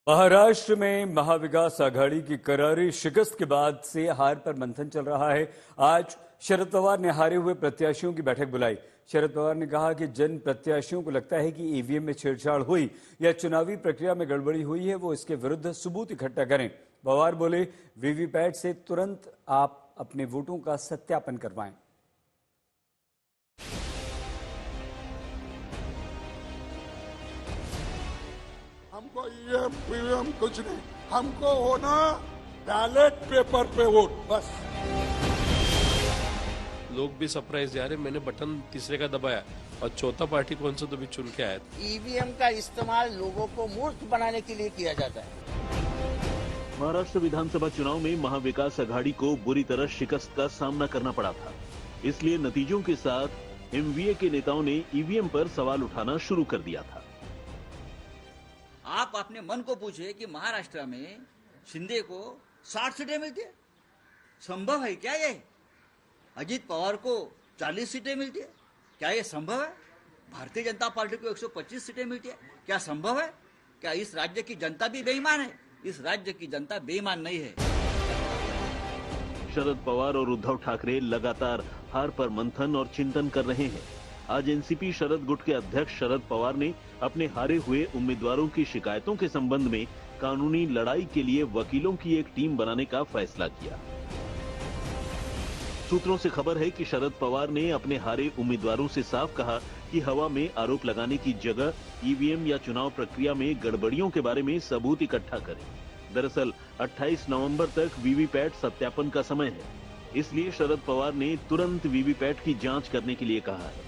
महाराष्ट्र में महाविकास आघाड़ी की करारी शिकस्त के बाद से हार पर मंथन चल रहा है। आज शरद पवार ने हारे हुए प्रत्याशियों की बैठक बुलाई। शरद पवार ने कहा कि जिन प्रत्याशियों को लगता है कि ईवीएम में छेड़छाड़ हुई या चुनावी प्रक्रिया में गड़बड़ी हुई है, वो इसके विरुद्ध सबूत इकट्ठा करें। पवार बोले, वीवीपैट से तुरंत आप अपने वोटों का सत्यापन करवाएं। हमको ईवीएम पीवीएम कुछ नहीं, हमको होना बैलेट पेपर पे वोट बस। लोग भी सरप्राइज जा रहे, मैंने बटन तीसरे का दबाया और चौथा पार्टी कौन सा तो भी चुन के आया। ईवीएम का इस्तेमाल लोगों को मूर्ख बनाने के लिए किया जाता है। महाराष्ट्र विधानसभा चुनाव में महाविकास आघाड़ी को बुरी तरह शिकस्त का सामना करना पड़ा था। इसलिए नतीजों के साथ एमवीए के नेताओं ने ईवीएम पर सवाल उठाना शुरू कर दिया था। आप अपने मन को पूछिए कि महाराष्ट्र में शिंदे को 60 सीटें मिलती है, संभव है क्या ये? अजीत पवार को 40 सीटें मिलती है, क्या ये संभव है? भारतीय जनता पार्टी को 125 सीटें मिलती है, क्या संभव है? क्या इस राज्य की जनता भी बेईमान है? इस राज्य की जनता बेईमान नहीं है। शरद पवार और उद्धव ठाकरे लगातार हार पर मंथन और चिंतन कर रहे हैं। आज एनसीपी शरद गुट के अध्यक्ष शरद पवार ने अपने हारे हुए उम्मीदवारों की शिकायतों के संबंध में कानूनी लड़ाई के लिए वकीलों की एक टीम बनाने का फैसला किया। सूत्रों से खबर है कि शरद पवार ने अपने हारे उम्मीदवारों से साफ कहा कि हवा में आरोप लगाने की जगह ईवीएम या चुनाव प्रक्रिया में गड़बड़ियों के बारे में सबूत इकट्ठा करें। दरअसल 28 नवंबर तक वीवीपैट सत्यापन का समय है, इसलिए शरद पवार ने तुरंत वीवीपैट की जांच करने के लिए कहा है।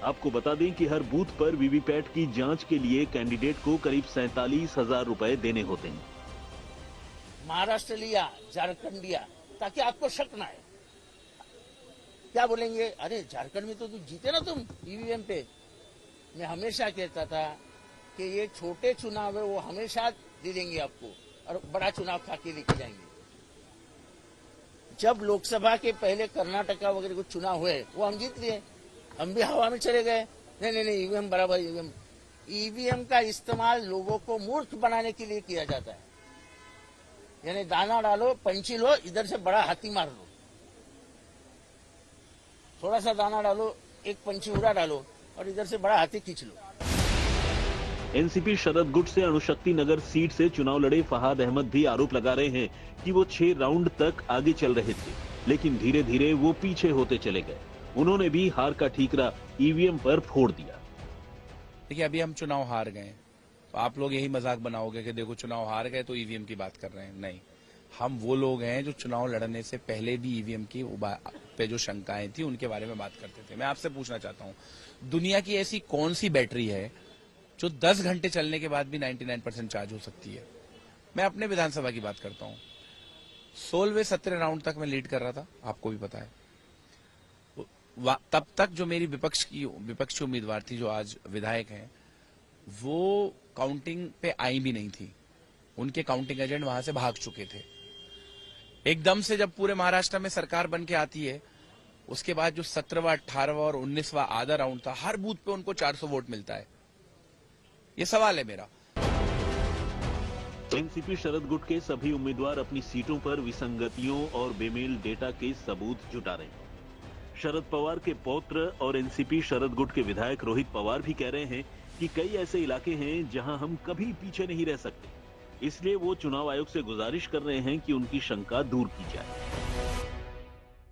आपको बता दें कि हर बूथ पर वीवीपैट की जांच के लिए कैंडिडेट को करीब 47,000 रुपए देने होते हैं। महाराष्ट्र लिया, झारखंड लिया, ताकि आपको शक ना आए। क्या बोलेंगे? अरे झारखंड में तो तुम जीते ना, तुम ईवीएम पे। मैं हमेशा कहता था कि ये छोटे चुनाव है, वो हमेशा दे देंगे आपको और बड़ा चुनाव खा के लेके जाएंगे। जब लोकसभा के पहले कर्नाटका वगैरह कुछ चुनाव हुए, वो हम जीत लिए, हम भी हवा में चले गए। नहीं, ईवीएम बराबर ईवीएम। ईवीएम का इस्तेमाल लोगों को मूर्ख बनाने के लिए किया जाता है। यानी दाना डालो, पंची लो, इधर से बड़ा हाथी मार लो। थोड़ा सा दाना डालो, एक पंची उड़ा डालो और इधर से बड़ा हाथी खींच लो। एनसीपी शरद गुट से अणुशक्ति नगर सीट से चुनाव लड़े फहाद अहमद भी आरोप लगा रहे हैं कि वो 6 राउंड तक आगे चल रहे थे, लेकिन धीरे धीरे वो पीछे होते चले गए। उन्होंने भी हार का ठीकरा ईवीएम पर फोड़ दिया। देखिए, अभी हम चुनाव हार गए, तो आप लोग यही मजाक बनाओगे कि देखो चुनाव हार गए तो ईवीएम की बात कर रहे हैं। नहीं, हम वो लोग हैं जो चुनाव लड़ने से पहले भी ईवीएम की पे जो शंकाएं थी उनके बारे में बात करते थे। मैं आपसे पूछना चाहता हूं, दुनिया की ऐसी कौन सी बैटरी है जो 10 घंटे चलने के बाद भी 99% चार्ज हो सकती है? मैं अपने विधानसभा की बात करता हूं। 16वें 17 राउंड तक मैं लीड कर रहा था, आपको भी पता है। तब तक जो मेरी विपक्षी उम्मीदवार थी, जो आज विधायक हैं, वो काउंटिंग पे आई भी नहीं थी। उनके काउंटिंग एजेंट वहां से भाग चुके थे। एकदम से जब पूरे महाराष्ट्र में सरकार बन के आती है, उसके बाद जो 17वां, 18वां और 19वां आधा राउंड था, हर बूथ पे उनको 400 वोट मिलता है। ये सवाल है मेरा। एनसीपी शरद गुट के सभी उम्मीदवार अपनी सीटों पर विसंगतियों और बेमेल डेटा के सबूत जुटा रहे हैं। शरद पवार के पौत्र और एनसीपी शरद गुट के विधायक रोहित पवार भी कह रहे हैं कि कई ऐसे इलाके हैं जहां हम कभी पीछे नहीं रह सकते, इसलिए वो चुनाव आयोग से गुजारिश कर रहे हैं कि उनकी शंका दूर की जाए।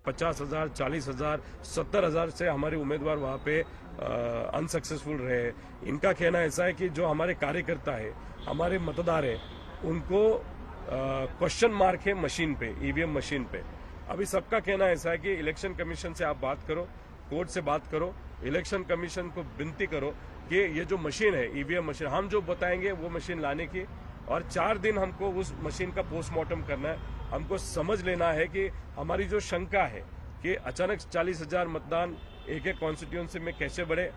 50,000, 40,000, 70,000 से हमारे उम्मीदवार वहां पे अनसक्सेसफुल रहे। इनका कहना ऐसा है कि जो हमारे कार्यकर्ता है, हमारे मतदार है, उनको क्वेश्चन मार्क है मशीन पे, ईवीएम मशीन पे। अभी सबका कहना ऐसा है कि इलेक्शन कमीशन से आप बात करो, कोर्ट से बात करो, इलेक्शन कमीशन को विनती करो कि ये जो मशीन है, ईवीएम मशीन, हम जो बताएंगे वो मशीन लाने की, और 4 दिन हमको उस मशीन का पोस्टमार्टम करना है। हमको समझ लेना है कि हमारी जो शंका है कि अचानक 40,000 मतदान एक कॉन्स्टिट्यूएंसी में कैसे बढ़े।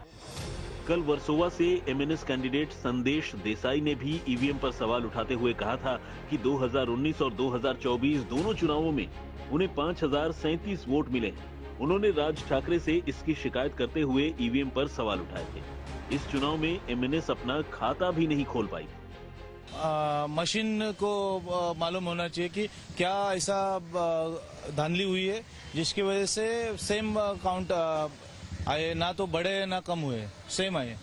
कल वर्सोवा से एमएनएस कैंडिडेट संदेश देसाई ने भी ईवीएम पर सवाल उठाते हुए कहा था कि 2019 और 2024 दोनों चुनावों में उन्हें 5,037 वोट मिले हैं। उन्होंने राज ठाकरे से इसकी शिकायत करते हुए ईवीएम पर सवाल उठाए थे। इस चुनाव में एमएनएस अपना खाता भी नहीं खोल पाई। मशीन को मालूम होना चाहिए कि क्या ऐसा धांधली हुई है जिसकी वजह से सेम काउंट आए, ना तो बढ़े ना कम हुए, सेम आए।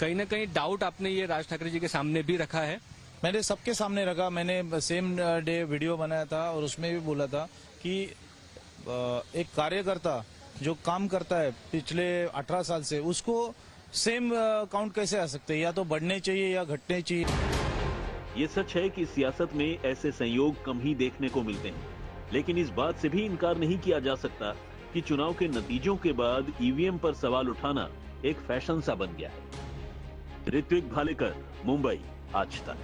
कहीं ना कहीं डाउट आपने ये राज ठाकरे जी के सामने भी रखा है? मैंने सबके सामने रखा। मैंने सेम डे वीडियो बनाया था और उसमें भी बोला था कि एक कार्यकर्ता जो काम करता है पिछले 18 साल से, उसको सेम काउंट कैसे आ सकते हैं? या तो बढ़ने चाहिए या घटने चाहिए। ये सच है कि सियासत में ऐसे संयोग कम ही देखने को मिलते हैं, लेकिन इस बात से भी इनकार नहीं किया जा सकता कि चुनाव के नतीजों के बाद ईवीएम पर सवाल उठाना एक फैशन सा बन गया है। ऋत्विक भालेकर, मुंबई, आज तक।